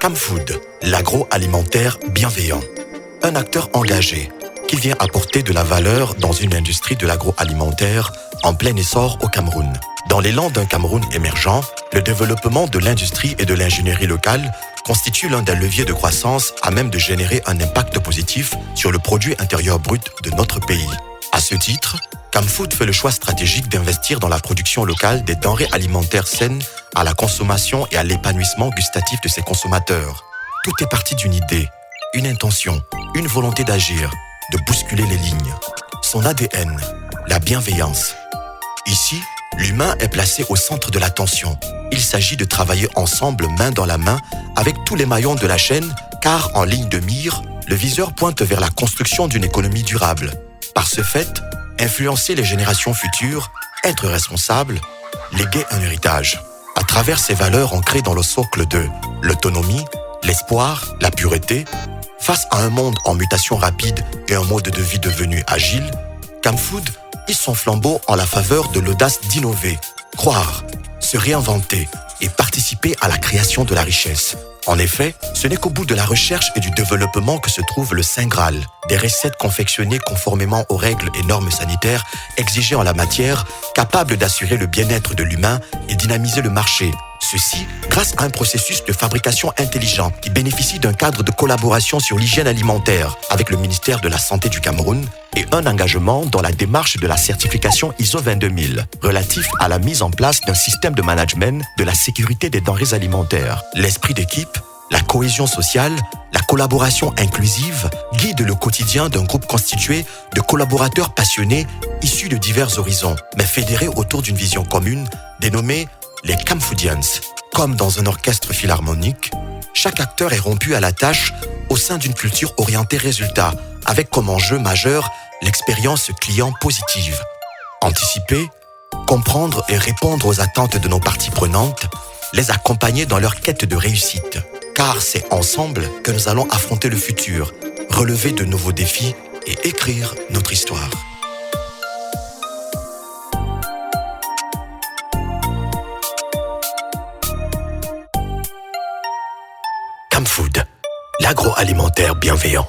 Camfood, l'agroalimentaire bienveillant. Un acteur engagé qui vient apporter de la valeur dans une industrie de l'agroalimentaire en plein essor au Cameroun. Dans l'élan d'un Cameroun émergent, le développement de l'industrie et de l'ingénierie locale constitue l'un des leviers de croissance à même de générer un impact positif sur le produit intérieur brut de notre pays. À ce titre, Camfood fait le choix stratégique d'investir dans la production locale des denrées alimentaires saines à la consommation et à l'épanouissement gustatif de ses consommateurs. Tout est parti d'une idée, une intention, une volonté d'agir, de bousculer les lignes. Son ADN, la bienveillance. Ici, l'humain est placé au centre de l'attention. Il s'agit de travailler ensemble main dans la main avec tous les maillons de la chaîne car en ligne de mire, le viseur pointe vers la construction d'une économie durable. Par ce fait, influencer les générations futures, être responsable, léguer un héritage. À travers ces valeurs ancrées dans le socle de l'autonomie, l'espoir, la pureté, face à un monde en mutation rapide et un mode de vie devenu agile, Camfood hisse son flambeau en la faveur de l'audace d'innover, croire, se réinventer et participer à la création de la richesse. En effet, ce n'est qu'au bout de la recherche et du développement que se trouve le Saint Graal, des recettes confectionnées conformément aux règles et normes sanitaires exigées en la matière, capables d'assurer le bien-être de l'humain et dynamiser le marché. Ceci grâce à un processus de fabrication intelligent qui bénéficie d'un cadre de collaboration sur l'hygiène alimentaire avec le ministère de la Santé du Cameroun et un engagement dans la démarche de la certification ISO 22000 relatif à la mise en place d'un système de management de la sécurité des denrées alimentaires. L'esprit d'équipe, la cohésion sociale, la collaboration inclusive guident le quotidien d'un groupe constitué de collaborateurs passionnés issus de divers horizons, mais fédérés autour d'une vision commune dénommée les Camfoodians. Comme dans un orchestre philharmonique, chaque acteur est rompu à la tâche au sein d'une culture orientée résultat, avec comme enjeu majeur l'expérience client positive. Anticiper, comprendre et répondre aux attentes de nos parties prenantes, les accompagner dans leur quête de réussite. Car c'est ensemble que nous allons affronter le futur, relever de nouveaux défis et écrire notre histoire. Camfood, l'agroalimentaire bienveillant.